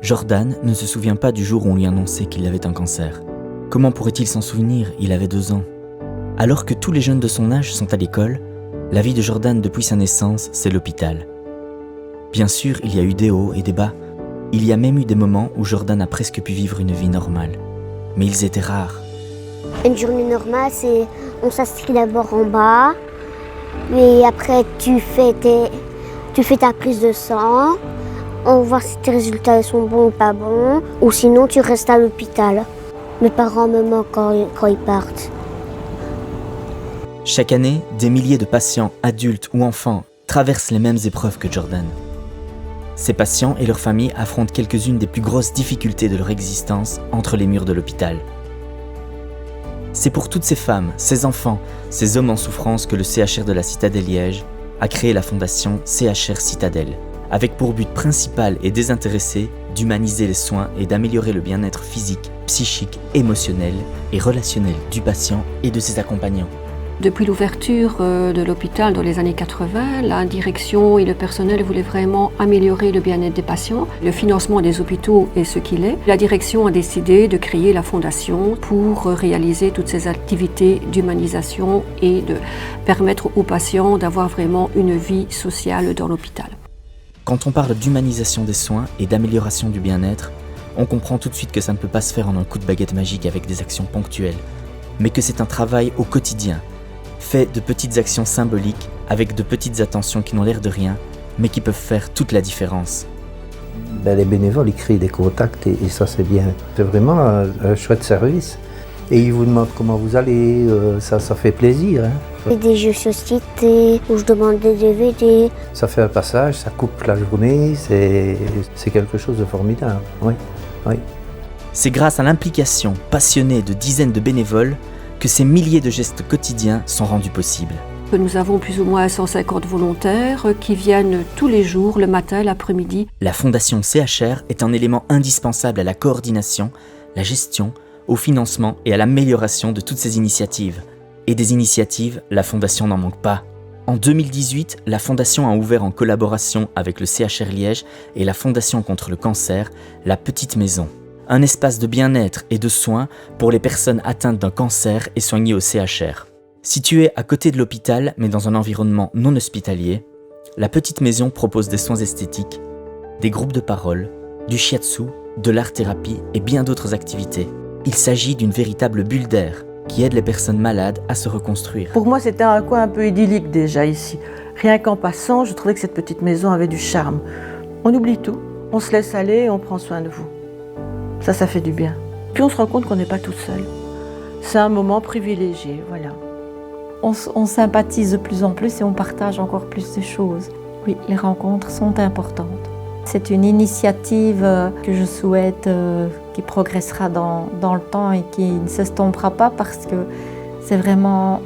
Jordan ne se souvient pas du jour où on lui annonçait qu'il avait un cancer. Comment pourrait-il s'en souvenir? Il avait 2 ans. Alors que tous les jeunes de son âge sont à l'école, la vie de Jordan depuis sa naissance, c'est l'hôpital. Bien sûr, il y a eu des hauts et des bas. Il y a même eu des moments où Jordan a presque pu vivre une vie normale. Mais ils étaient rares. Une journée normale, c'est on s'inscrit d'abord en bas, et après tu fais ta prise de sang, on voit si tes résultats sont bons ou pas bons, ou sinon tu restes à l'hôpital. Mes parents me manquent quand ils partent. Chaque année, des milliers de patients, adultes ou enfants, traversent les mêmes épreuves que Jordan. Ces patients et leurs familles affrontent quelques-unes des plus grosses difficultés de leur existence entre les murs de l'hôpital. C'est pour toutes ces femmes, ces enfants, ces hommes en souffrance que le CHR de la Citadelle Liège a créé la fondation CHR Citadelle, avec pour but principal et désintéressé d'humaniser les soins et d'améliorer le bien-être physique, psychique, émotionnel et relationnel du patient et de ses accompagnants. Depuis l'ouverture de l'hôpital dans les années 80, la direction et le personnel voulaient vraiment améliorer le bien-être des patients. Le financement des hôpitaux est ce qu'il est. La direction a décidé de créer la fondation pour réaliser toutes ces activités d'humanisation et de permettre aux patients d'avoir vraiment une vie sociale dans l'hôpital. Quand on parle d'humanisation des soins et d'amélioration du bien-être, on comprend tout de suite que ça ne peut pas se faire en un coup de baguette magique avec des actions ponctuelles, mais que c'est un travail au quotidien, fait de petites actions symboliques avec de petites attentions qui n'ont l'air de rien, mais qui peuvent faire toute la différence. Les bénévoles, ils créent des contacts et ça c'est bien. C'est vraiment un chouette service. Et ils vous demandent comment vous allez, ça fait plaisir. Il y a des jeux de société où je demande des DVD. Ça fait un passage, ça coupe la journée, c'est quelque chose de formidable. Oui, oui. C'est grâce à l'implication passionnée de dizaines de bénévoles que ces milliers de gestes quotidiens sont rendus possibles. Nous avons plus ou moins 150 volontaires qui viennent tous les jours, le matin, l'après-midi. La fondation CHR est un élément indispensable à la coordination, la gestion, au financement et à l'amélioration de toutes ces initiatives. Et des initiatives, la fondation n'en manque pas. En 2018, la fondation a ouvert en collaboration avec le CHR Liège et la Fondation contre le cancer, la Petite Maison. Un espace de bien-être et de soins pour les personnes atteintes d'un cancer et soignées au CHR. Située à côté de l'hôpital, mais dans un environnement non hospitalier, la Petite Maison propose des soins esthétiques, des groupes de parole, du shiatsu, de l'art-thérapie et bien d'autres activités. Il s'agit d'une véritable bulle d'air qui aide les personnes malades à se reconstruire. Pour moi, c'était un coin un peu idyllique déjà ici. Rien qu'en passant, je trouvais que cette petite maison avait du charme. On oublie tout, on se laisse aller et on prend soin de vous. Ça fait du bien. Puis on se rend compte qu'on n'est pas tout seul. C'est un moment privilégié, voilà. On sympathise de plus en plus et on partage encore plus de choses. Oui, les rencontres sont importantes. C'est une initiative que je souhaite qui progressera dans le temps et qui ne s'estompera pas parce que c'est vraiment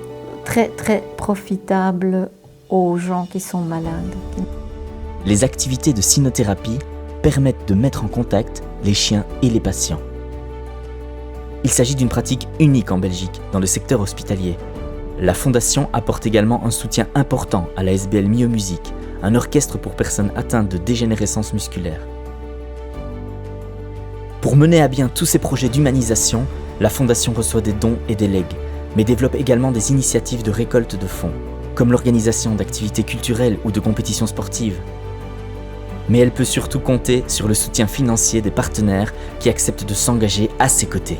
très très profitable aux gens qui sont malades. Les activités de cynothérapie permettent de mettre en contact les chiens et les patients. Il s'agit d'une pratique unique en Belgique dans le secteur hospitalier. La Fondation apporte également un soutien important à la SBL Myomusique, un orchestre pour personnes atteintes de dégénérescence musculaire. Pour mener à bien tous ces projets d'humanisation, la Fondation reçoit des dons et des legs, mais développe également des initiatives de récolte de fonds, comme l'organisation d'activités culturelles ou de compétitions sportives. Mais elle peut surtout compter sur le soutien financier des partenaires qui acceptent de s'engager à ses côtés.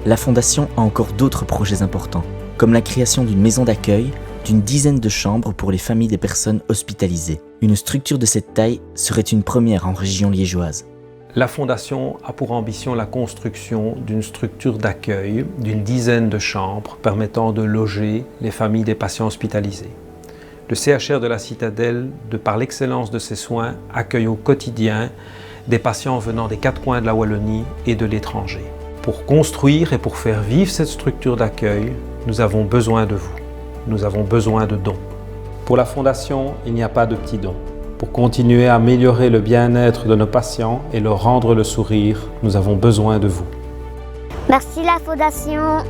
La Fondation a encore d'autres projets importants, comme la création d'une maison d'accueil, d'une dizaine de chambres pour les familles des personnes hospitalisées. Une structure de cette taille serait une première en région liégeoise. La Fondation a pour ambition la construction d'une structure d'accueil d'une dizaine de chambres permettant de loger les familles des patients hospitalisés. Le CHR de la Citadelle, de par l'excellence de ses soins, accueille au quotidien des patients venant des 4 coins de la Wallonie et de l'étranger. Pour construire et pour faire vivre cette structure d'accueil, nous avons besoin de vous. Nous avons besoin de dons. Pour la Fondation, il n'y a pas de petits dons. Pour continuer à améliorer le bien-être de nos patients et leur rendre le sourire, nous avons besoin de vous. Merci la Fondation.